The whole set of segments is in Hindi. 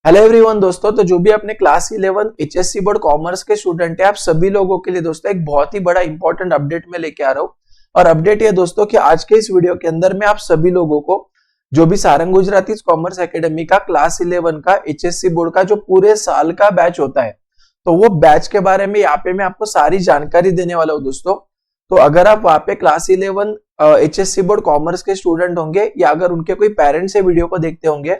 हेलो एवरीवन दोस्तों, तो जो भी अपने क्लास 11 एचएससी बोर्ड कॉमर्स के स्टूडेंट है, आप सभी लोगों के लिए दोस्तों एक बहुत ही बड़ा इंपॉर्टेंट अपडेट में लेके आ रहा हूँ। और अपडेट ये दोस्तों कि आज के इस वीडियो के अंदर मैं आप सभी लोगों को जो भी सारंग गुजराती कॉमर्स एकेडमी का क्लास 11 का एचएससी बोर्ड का जो पूरे साल का बैच होता है, तो वो बैच के बारे में यहाँ पे मैं आपको सारी जानकारी देने वाला हूँ दोस्तों। तो अगर आप वहाँ पे क्लास 11 एचएससी बोर्ड कॉमर्स के स्टूडेंट होंगे या अगर उनके कोई पेरेंट्स ये वीडियो को देखते होंगे,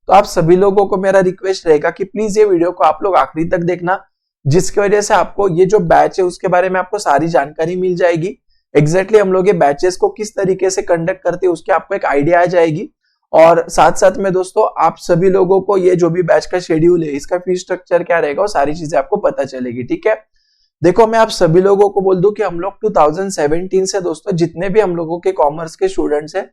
तो आप सभी लोगों को मेरा रिक्वेस्ट रहेगा कि प्लीज ये वीडियो को आप लोग आखिरी तक देखना, जिसकी वजह से आपको ये जो बैच है उसके बारे में आपको सारी जानकारी मिल जाएगी। एग्जैक्टली हम लोग ये बैचेस को किस तरीके से कंडक्ट करते हैं उसकी आपको एक आइडिया आ जाएगी। और साथ साथ में दोस्तों आप सभी लोगों को ये जो भी बैच का शेड्यूल है, इसका फीस स्ट्रक्चर क्या रहेगा, वो सारी चीजें आपको पता चलेगी। ठीक है, देखो मैं आप सभी लोगों को बोल दूं कि हम लोग 2017 से दोस्तों जितने भी हम लोगों के कॉमर्स के स्टूडेंट्स हैं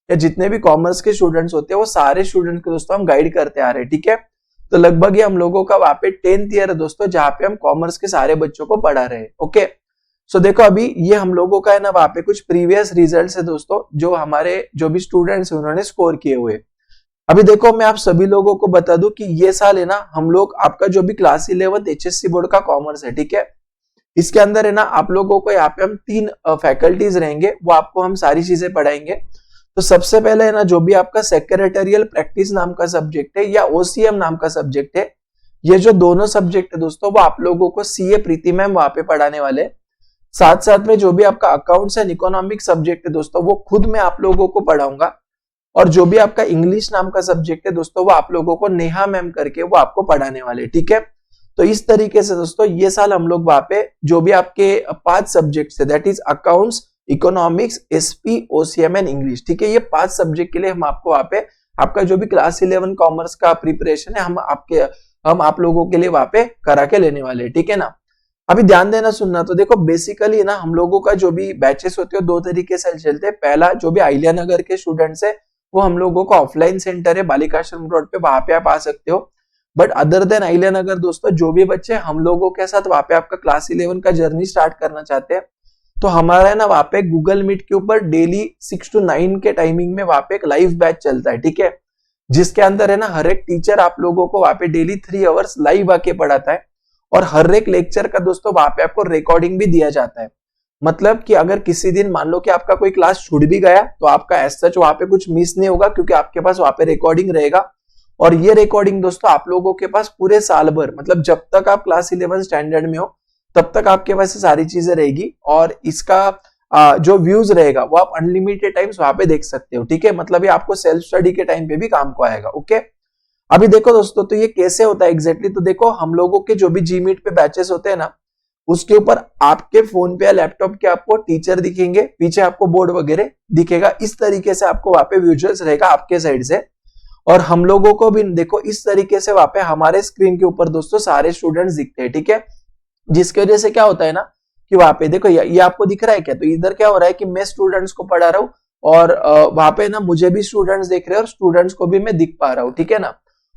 या जितने भी कॉमर्स के स्टूडेंट्स होते हैं, वो सारे स्टूडेंट को दोस्तों हम गाइड करते आ रहे हैं। ठीक है, तो लगभग ये हम लोगों का वहां पे 10th ईयर है दोस्तों, जहां पे हम कॉमर्स के सारे बच्चों को पढ़ा रहे हैं। ओके, सो देखो अभी ये हम लोगों का है ना, वहां पे कुछ प्रीवियस रिजल्ट्स है दोस्तों, जो हमारे जो भी स्टूडेंट्स हैं उन्होंने स्कोर किए हुए। अभी देखो मैं आप सभी लोगों को बता दूं कि ये साल है ना, हम लोग आपका जो भी क्लास 11 एचएससी बोर्ड का कॉमर्स है, ठीक है, इसके अंदर है ना आप लोगों को यहाँ पे हम 3 फैकल्टीज रहेंगे, वो आपको हम सारी चीजें पढ़ाएंगे। तो सबसे पहले है ना, जो भी आपका सेक्रेटरियल प्रैक्टिस नाम का सब्जेक्ट है या ओसीएम नाम का सब्जेक्ट है, ये जो दोनों सब्जेक्ट है दोस्तों, वो आप लोगों को सीए प्रीति मैम वहां पे पढ़ाने वाले। साथ साथ में जो भी आपका अकाउंट्स एंड इकोनॉमिक सब्जेक्ट है दोस्तों, वो खुद मैं आप लोगों को पढ़ाऊंगा। और जो भी आपका इंग्लिश नाम का सब्जेक्ट है दोस्तों, वो आप लोगों को नेहा मैम करके वो आपको पढ़ाने वाले। ठीक है, तो इस तरीके से दोस्तों ये साल हम लोग वहां पे जो भी आपके 5 सब्जेक्ट है, that is accounts, economics, SP, OCM and English, ठीक है, ये 5 सब्जेक्ट के लिए हम आपको वहां पे आपका जो भी क्लास 11 कॉमर्स का प्रिपरेशन है, हम आप लोगों के लिए वहां पे करा के लेने वाले हैं। ठीक है ना, अभी ध्यान देना सुनना। तो देखो बेसिकली ना हम लोगों का जो भी बैचेस होते हैं 2 तरीके से चलते हैं। पहला जो भी अहिल्या नगर के स्टूडेंट्स है, वो हम लोगों का ऑफलाइन सेंटर है बालिकाश्रम रोड पे, वहां पे आप आ सकते हो। बट अदर देन अहिल्या नगर दोस्तों, जो भी बच्चे हम लोगों के साथ वहां पे आपका क्लास 11 का जर्नी स्टार्ट करना चाहते हैं, तो हमारा है ना वहां पे गूगल मीट के ऊपर डेली 6 to 9 के टाइमिंग में वहां पे एक लाइव बैच चलता है। ठीक है, जिसके अंदर है ना हर एक टीचर आप लोगों को वहां पे डेली 3 आवर्स लाइव आके पढ़ाता है। और हर एक लेक्चर का दोस्तों वहां पे आपको रिकॉर्डिंग भी दिया जाता है। मतलब कि अगर किसी दिन मान लो कि आपका कोई क्लास छूट भी गया, तो आपका एज सच वहां पे कुछ मिस नहीं होगा, क्योंकि आपके पास वहां पे रिकॉर्डिंग रहेगा। और ये रिकॉर्डिंग दोस्तों आप लोगों के पास पूरे साल भर, मतलब जब तक आप क्लास 11 स्टैंडर्ड में हो तब तक आपके पास सारी चीजें रहेगी। और इसका जो व्यूज रहेगा वो आप अनलिमिटेड टाइम्स वहां पे देख सकते हो। ठीक है, मतलब ये आपको सेल्फ स्टडी के टाइम पे भी काम को आएगा। ओके, अभी देखो दोस्तों, तो ये कैसे होता है एग्जैक्टली, तो देखो हम लोगों के जो भी जीमीट पे बैचेस होते हैं ना, उसके ऊपर आपके फोन पे या लैपटॉप के आपको टीचर दिखेंगे, पीछे आपको बोर्ड वगैरह दिखेगा। इस तरीके से आपको वहां पे विजुअल्स रहेगा आपके साइड से। और हम लोगों को भी देखो इस तरीके से वहां पे हमारे स्क्रीन के ऊपर दोस्तों सारे स्टूडेंट्स दिखते हैं। ठीक है, जिसकी वजह से क्या होता है ना कि वहां पे देखो ये आपको दिख रहा है क्या, तो इधर क्या हो रहा है कि मैं स्टूडेंट्स को पढ़ा रहा हूँ और वहां पे ना मुझे भी स्टूडेंट्स देख रहे हैं और स्टूडेंट्स को भी मैं दिख पा रहा हूँ। ठीक है ना,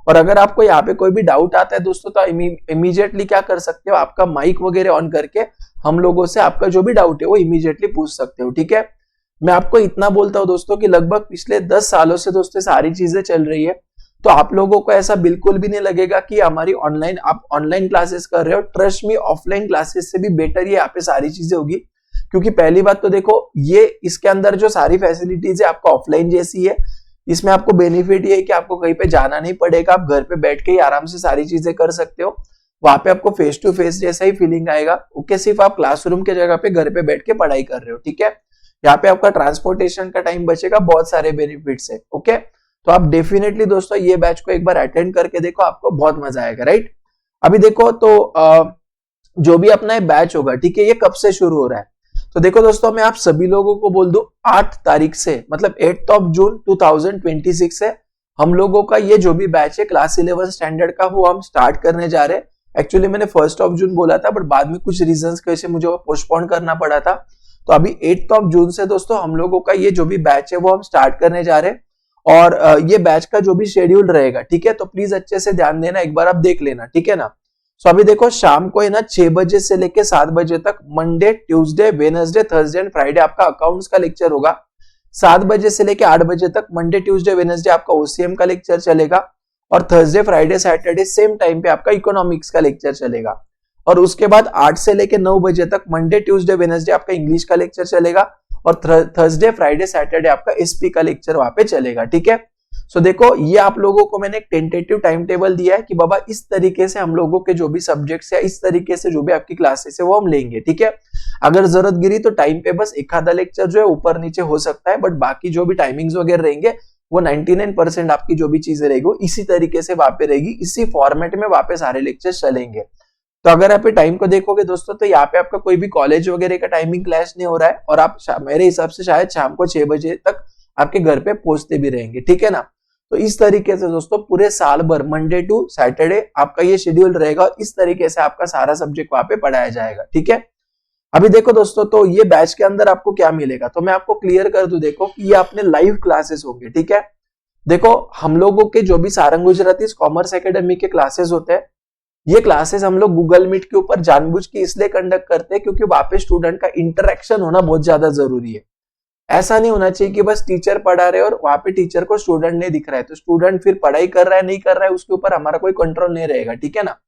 और अगर आपको यहाँ पे कोई भी डाउट आता है दोस्तों, तो इमीडिएटली क्या कर सकते हो, आपका माइक वगैरह ऑन करके हम लोगों से आपका जो भी डाउट है वो इमीडिएटली पूछ सकते हो। ठीक है, मैं आपको इतना बोलता हूँ दोस्तों कि लगभग पिछले 10 सालों से दोस्तों सारी चीजें चल रही है, तो आप लोगों को ऐसा बिल्कुल भी नहीं लगेगा कि हमारी आप ऑनलाइन क्लासेस कर रहे हो। ट्रस्ट मी, ऑफलाइन क्लासेस से भी बेटर ये यहाँ पे सारी चीजें होगी। क्योंकि पहली बात तो देखो ये इसके अंदर जो सारी फैसिलिटीज है आपका ऑफलाइन जैसी है। इसमें आपको बेनिफिट ये है कि आपको कहीं पे जाना नहीं पड़ेगा, आप घर पे बैठ के ही आराम से सारी चीजें कर सकते हो। वहां पे आपको फेस टू फेस जैसा ही फीलिंग आएगा। ओके, सिर्फ आप क्लासरूम के जगह पे घर पे बैठ के पढ़ाई कर रहे हो। ठीक है, यहाँ पे आपका ट्रांसपोर्टेशन का टाइम बचेगा, बहुत सारे बेनिफिट्स है। ओके, तो आप डेफिनेटली दोस्तों ये बैच को एक बार अटेंड करके देखो, आपको बहुत मजा आएगा। राइट, अभी देखो तो जो भी अपना बैच होगा, ठीक है, ये कब से शुरू हो रहा है, तो देखो दोस्तों मैं आप सभी लोगों को बोल दूं 8 तारीख से, मतलब 8 जून 2026 से हम लोगों का ये जो भी बैच है क्लास 11 स्टैंडर्ड का, वो हम स्टार्ट करने जा रहे हैं। एक्चुअली मैंने 1 जून बोला था, बट बाद में कुछ रीजंस की वजह से मुझे पोस्टपोन करना पड़ा था। तो अभी 8 जून से दोस्तों हम लोगों का ये जो भी बैच है वो हम स्टार्ट करने जा रहे हैं। और ये बैच का जो भी शेड्यूल रहेगा, ठीक है, तो प्लीज अच्छे से ध्यान देना, एक बार आप देख लेना। ठीक है ना, सो अभी देखो शाम को है ना 6 बजे से लेके 7 बजे तक Monday, Tuesday, Wednesday, Thursday and Friday आपका अकाउंट्स का लेक्चर होगा। 7 बजे से लेके 8 बजे तक मंडे, ट्यूसडे, वेडनेसडे आपका ओसीएम का लेक्चर चलेगा। और Thursday Friday Saturday same time पे आपका इकोनॉमिक्स का लेक्चर चलेगा। और उसके बाद 8 से लेके 9 बजे तक मंडे ट्यूसडे वेडनेसडे आपका इंग्लिश का लेक्चर चलेगा और थर्सडे फ्राइडे सैटरडे आपका एसपी का लेक्चर वहां पे चलेगा। ठीक है, सो देखो ये आप लोगों को मैंने एक टेंटेटिव टाइम टेबल दिया है कि बाबा इस तरीके से हम लोगों के जो भी सब्जेक्ट्स है, इस तरीके से जो भी आपकी क्लासेस है वो हम लेंगे। ठीक है, अगर जरूरत गिरी तो टाइम पे बस एक आधा लेक्चर जो है ऊपर नीचे हो सकता है, बट बाकी जो भी टाइमिंग्स वगैरह रहेंगे वो 99% आपकी जो भी चीजें रहेगी वो इसी तरीके से वहां पे रहेगी, इसी फॉर्मेट में वहां पे सारे लेक्चर चलेंगे। तो अगर आप टाइम को देखोगे दोस्तों तो यहाँ पे आपका कोई भी कॉलेज वगैरह का टाइमिंग क्लैश नहीं हो रहा है और आप मेरे हिसाब से शायद शाम को 6 बजे तक आपके घर पे पहुंचते भी रहेंगे। ठीक है ना, तो इस तरीके से दोस्तों पूरे साल भर मंडे टू सैटरडे आपका ये शेड्यूल रहेगा और इस तरीके से आपका सारा सब्जेक्ट वहां पे पढ़ाया जाएगा। ठीक है, अभी देखो दोस्तों तो ये बैच के अंदर आपको क्या मिलेगा, तो मैं आपको क्लियर कर दूं, देखो कि ये अपने लाइव क्लासेस होंगे। ठीक है, देखो हम लोगों के जो भी सारंग गुजराती कॉमर्स एकेडमी के क्लासेस होते हैं, ये क्लासेस हम लोग गूगल मीट के ऊपर जानबूझ के इसलिए कंडक्ट करते हैं क्योंकि वहां पे स्टूडेंट का इंटरेक्शन होना बहुत ज्यादा जरूरी है। ऐसा नहीं होना चाहिए कि बस टीचर पढ़ा रहे और वहां पे टीचर को स्टूडेंट नहीं दिख रहा है, तो स्टूडेंट फिर पढ़ाई कर रहा है नहीं कर रहा है उसके ऊपर हमारा कोई कंट्रोल नहीं रहेगा। ठीक है ना,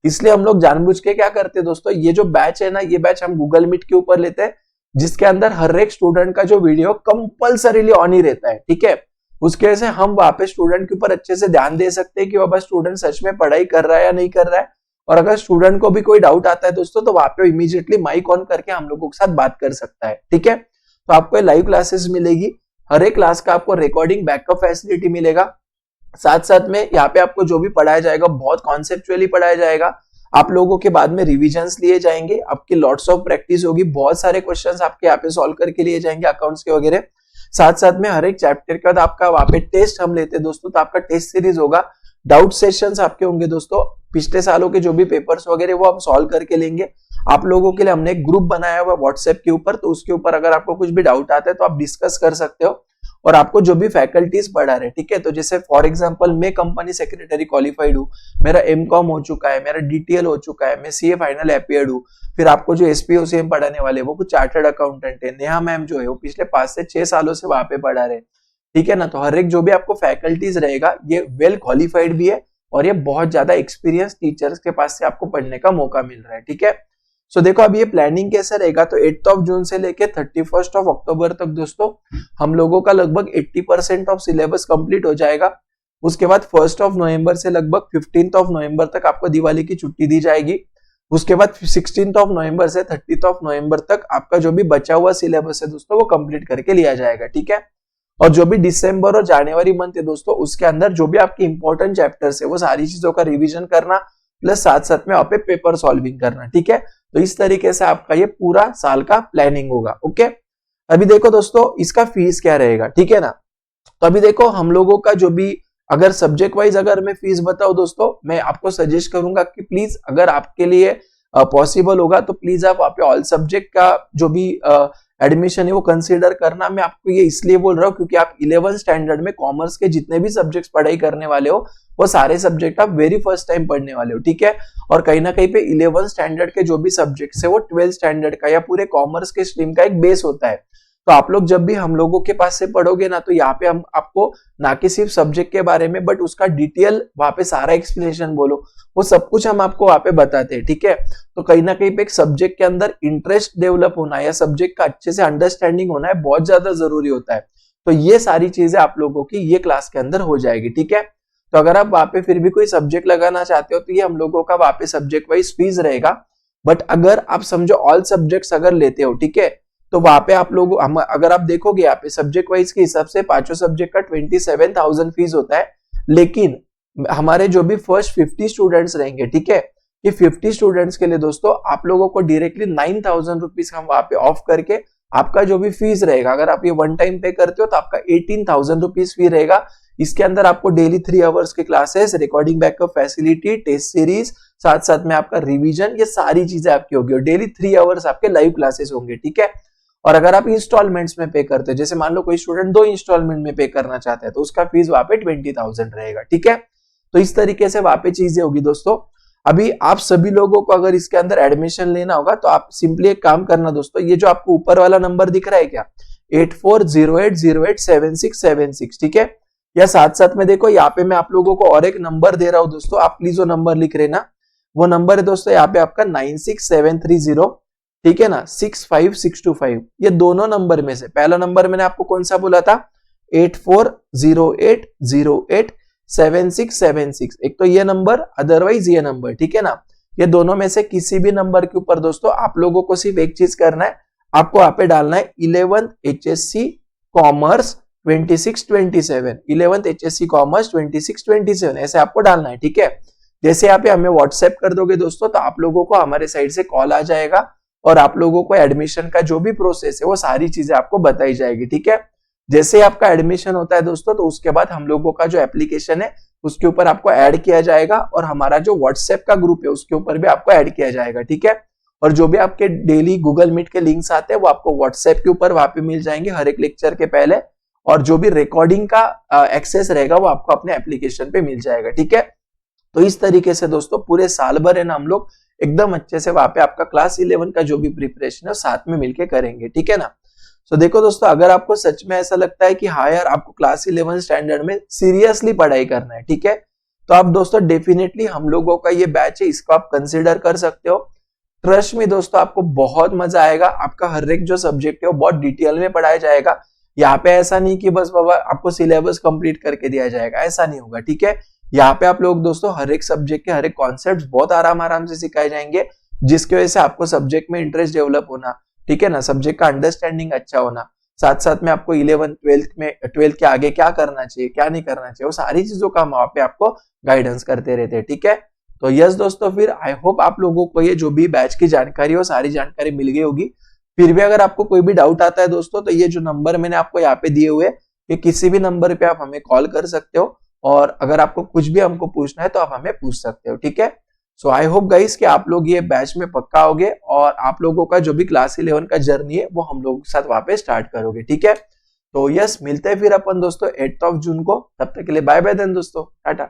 इसलिए हम लोग जानबूझ के क्या करते हैं दोस्तों, ये जो बैच है ना, ये बैच हम गूगल मीट के ऊपर लेते हैं जिसके अंदर हर एक स्टूडेंट का जो वीडियो कंपल्सरीली ऑन ही रहता है। ठीक है, उसके वजह से हम वहां पे स्टूडेंट के ऊपर अच्छे से ध्यान दे सकते हैं कि बाबा स्टूडेंट सच में पढ़ाई कर रहा है या नहीं कर रहा है। और अगर स्टूडेंट को भी कोई डाउट आता है दोस्तों तो वहां पे इमीडिएटली माइक ऑन करके हम लोगों के साथ बात कर सकता है। ठीक है, तो आपको लाइव क्लासेस मिलेगी, हर एक क्लास का आपको रिकॉर्डिंग बैकअप फैसिलिटी मिलेगा। साथ साथ में यहाँ पे आपको जो भी पढ़ाया जाएगा बहुत कॉन्सेप्चुअली पढ़ाया जाएगा। आप लोगों के बाद में रिविजन्स लिए जाएंगे, आपकी लॉट्स ऑफ प्रैक्टिस होगी, बहुत सारे क्वेश्चंस आपके यहाँ पे सॉल्व करके लिए जाएंगे अकाउंट्स के वगैरह। साथ साथ में हर एक चैप्टर के बाद आपका वहां पे टेस्ट हम लेते हैं दोस्तों, तो आपका टेस्ट सीरीज होगा, डाउट सेशंस आपके होंगे दोस्तों, पिछले सालों के जो भी पेपर्स वगैरह वो हम सॉल्व करके लेंगे। आप लोगों के लिए हमने एक ग्रुप बनाया हुआ व्हाट्सएप के ऊपर, तो उसके ऊपर अगर आपको कुछ भी डाउट आता है तो आप डिस्कस कर सकते हो। और आपको जो भी फैकल्टीज पढ़ा रहे, ठीक है, तो जैसे फॉर एग्जांपल मैं कंपनी सेक्रेटरी क्वालिफाइड हूँ, मेरा एमकॉम हो चुका है, मेरा डीटीएल हो चुका है, मैं सीए फाइनल अपीयर्ड हूँ, फिर आपको जो एसपीओसीएम पढ़ाने वाले वो कुछ चार्टर्ड अकाउंटेंट है, नेहा मैम जो है वो पिछले 5 से 6 सालों से वहां पे पढ़ा रहे। ठीक है ना, तो हर एक जो भी आपको फैकल्टीज रहेगा ये वेल क्वालिफाइड भी है और ये बहुत ज्यादा एक्सपीरियंस टीचर्स के पास से आपको पढ़ने का मौका मिल रहा है। ठीक है, सो देखो अब ये प्लानिंग कैसे रहेगा, तो 8 जून से लेके 31 अक्टूबर तक दोस्तों हम लोगों का लगभग 80% ऑफ सिलेबस कंप्लीट हो जाएगा। उसके बाद 1 नवंबर से लगभग 15 नवंबर तक आपको दिवाली की छुट्टी दी जाएगी। उसके बाद 16 नवंबर से 30 नवंबर तक आपका जो भी बचा हुआ सिलेबस है दोस्तों वो कंप्लीट करके लिया जाएगा। ठीक है, और जो भी दिसंबर और जनवरी मंथ है दोस्तों उसके अंदर जो भी आपके इंपॉर्टेंट चैप्टर्स है वो सारी चीजों का रिवीजन करना प्लस साथ साथ में वहां पे पेपर सॉल्विंग करना। ठीक है, तो इस तरीके से आपका ये पूरा साल का प्लानिंग होगा। ओके, अभी देखो दोस्तों इसका फीस क्या रहेगा। ठीक है ना, तो अभी देखो हम लोगों का जो भी अगर सब्जेक्ट वाइज अगर मैं फीस बताऊं दोस्तों, मैं आपको सजेस्ट करूंगा कि प्लीज अगर आपके लिए पॉसिबल होगा तो प्लीज आप वहां पे ऑल सब्जेक्ट का जो भी एडमिशन है वो कंसीडर करना। मैं आपको ये इसलिए बोल रहा हूँ क्योंकि आप 11th स्टैंडर्ड में कॉमर्स के जितने भी सब्जेक्ट्स पढ़ाई करने वाले हो वो सारे सब्जेक्ट आप वेरी फर्स्ट टाइम पढ़ने वाले हो। ठीक है, और कहीं ना कहीं पे 11th स्टैंडर्ड के जो भी सब्जेक्ट्स है वो 12th स्टैंडर्ड का या पूरे कॉमर्स के स्ट्रीम का एक बेस होता है। तो आप लोग जब भी हम लोगों के पास से पढ़ोगे ना तो यहाँ पे हम आपको ना कि सिर्फ सब्जेक्ट के बारे में बट उसका डिटेल वहां पे सारा एक्सप्लेनेशन बोलो वो सब कुछ हम आपको वहां पे बताते हैं। ठीक है, तो कहीं ना कहीं पे एक सब्जेक्ट के अंदर इंटरेस्ट डेवलप होना या सब्जेक्ट का अच्छे से अंडरस्टैंडिंग होना है बहुत ज्यादा जरूरी होता है। तो ये सारी चीजें आप लोगों की ये क्लास के अंदर हो जाएगी। ठीक है, तो अगर आप वहां पे फिर भी कोई सब्जेक्ट लगाना चाहते हो तो ये हम लोगों का वहां पे सब्जेक्ट वाइज फीस रहेगा। बट अगर आप समझो ऑल सब्जेक्ट्स अगर लेते हो, ठीक है, तो वहां पे आप लोग अगर आप देखोगे यहाँ पे सब्जेक्ट वाइज के हिसाब से पांचों सब्जेक्ट का 27,000 फीस होता है। लेकिन हमारे जो भी फर्स्ट 50 स्टूडेंट्स रहेंगे, ठीक है, ये 50 स्टूडेंट्स के लिए दोस्तों आप लोगों को डायरेक्टली 9,000 रुपीज हम वहां पे ऑफ करके आपका जो भी फीस रहेगा, अगर आप ये वन टाइम पे करते हो तो आपका 18,000 रुपीज फी रहेगा। इसके अंदर आपको डेली 3 आवर्स के classes, recording backup facility, test series, साथ साथ में आपका रिवीजन, ये सारी चीजें आपकी होगी और डेली 3 आवर्स आपके लाइव क्लासेस होंगे। ठीक है, और अगर आप इंस्टॉलमेंट्स में पे करते हो, जैसे मान लो कोई स्टूडेंट 2 इंस्टॉलमेंट में पे करना चाहता है तो उसका फीस वहां पे 20,000 रहेगा। ठीक है, तो इस तरीके से वहां पे चीजें होगी दोस्तों। अभी आप सभी लोगों को अगर इसके अंदर एडमिशन लेना होगा तो आप सिंपली एक काम करना दोस्तों, ये जो आपको ऊपर वाला नंबर दिख रहा है क्या, 8408087676, ठीक है, या साथ साथ में देखो यहाँ पे मैं आप लोगों को और एक नंबर दे रहा हूँ दोस्तों, आप प्लीज वो नंबर लिख रहे ना, वो नंबर है दोस्तों यहाँ पे आपका 96730, ठीक है ना, 65625। ये दोनों नंबर में से पहला नंबर मैंने आपको कौन सा बोला था, 8408087676, एक तो ये नंबर, अदरवाइज ये नंबर, ठीक है ना। ये दोनों में से किसी भी नंबर के ऊपर दोस्तों आप लोगों को सिर्फ एक चीज करना है, आपको यहाँ पे डालना है 11th HSC commerce 2627, 11th HSC commerce 2627, ऐसे आपको डालना है, ठीक है। जैसे यहाँ पे हमें व्हाट्सएप कर दोगे दोस्तों तो आप लोगों को हमारे साइड से कॉल आ जाएगा और आप लोगों को एडमिशन का जो भी प्रोसेस है वो सारी चीजें आपको बताई जाएगी, ठीक है। जैसे आपका एडमिशन होता है दोस्तों तो उसके बाद हम लोगों का जो एप्लीकेशन है उसके ऊपर आपको ऐड किया जाएगा और हमारा जो व्हाट्सएप का ग्रुप है उसके ऊपर भी आपको ऐड किया जाएगा, ठीक है। और जो भी आपके डेली गूगल मीट के लिंक्स आते हैं वो आपको व्हाट्सएप के ऊपर वहां पे मिल जाएंगे हर एक लेक्चर के पहले, और जो भी रिकॉर्डिंग का एक्सेस रहेगा वो आपको अपने एप्लीकेशन पे मिल जाएगा, ठीक है। तो इस तरीके से दोस्तों पूरे साल भर है ना हम लोग एकदम अच्छे से वहां पे आपका क्लास 11 का जो भी प्रिपरेशन है साथ में मिलके करेंगे, ठीक है ना। तो देखो दोस्तों, अगर आपको सच में ऐसा लगता है कि हाँ यार आपको क्लास 11 स्टैंडर्ड में सीरियसली पढ़ाई करना है, ठीक है, तो आप दोस्तों डेफिनेटली हम लोगों का ये बैच है, इसको आप कंसिडर कर सकते हो। ट्रस्ट में दोस्तों आपको बहुत मजा आएगा, आपका हर एक जो सब्जेक्ट है वो बहुत डिटेल में पढ़ाया जाएगा। यहाँ पे ऐसा नहीं कि बस बाबा आपको सिलेबस कंप्लीट करके दिया जाएगा, ऐसा नहीं होगा, ठीक है। यहाँ पे आप लोग दोस्तों हर एक सब्जेक्ट के हर एक कॉन्सेप्ट बहुत आराम से सिखाए जाएंगे, जिसकी वजह से आपको सब्जेक्ट में इंटरेस्ट डेवलप होना, ठीक है ना, सब्जेक्ट का अंडरस्टैंडिंग अच्छा होना, साथ साथ में आपको 11th 12th में 12th के आगे क्या करना चाहिए क्या नहीं करना चाहिए वो सारी चीजों का हम वहां पे आपको गाइडेंस करते रहते हैं, ठीक है। तो यस दोस्तों, फिर आई होप आप लोगों को ये जो भी बैच की जानकारी है वो सारी जानकारी मिल गई होगी। फिर भी अगर आपको कोई भी डाउट आता है दोस्तों तो ये जो नंबर मैंने आपको यहाँ पे दिए हुए, ये किसी भी नंबर पे आप हमें कॉल कर सकते हो, और अगर आपको कुछ भी हमको पूछना है तो आप हमें पूछ सकते हो, ठीक है। सो आई होप गाइस कि आप लोग ये बैच में पक्का होगे और आप लोगों का जो भी क्लास 11 का जर्नी है वो हम लोगों के साथ वहां पे स्टार्ट करोगे, ठीक है। तो यस, मिलते हैं फिर अपन दोस्तों 8th ऑफ जून को, तब तक के लिए बाय बाय देन दोस्तों, टाटा।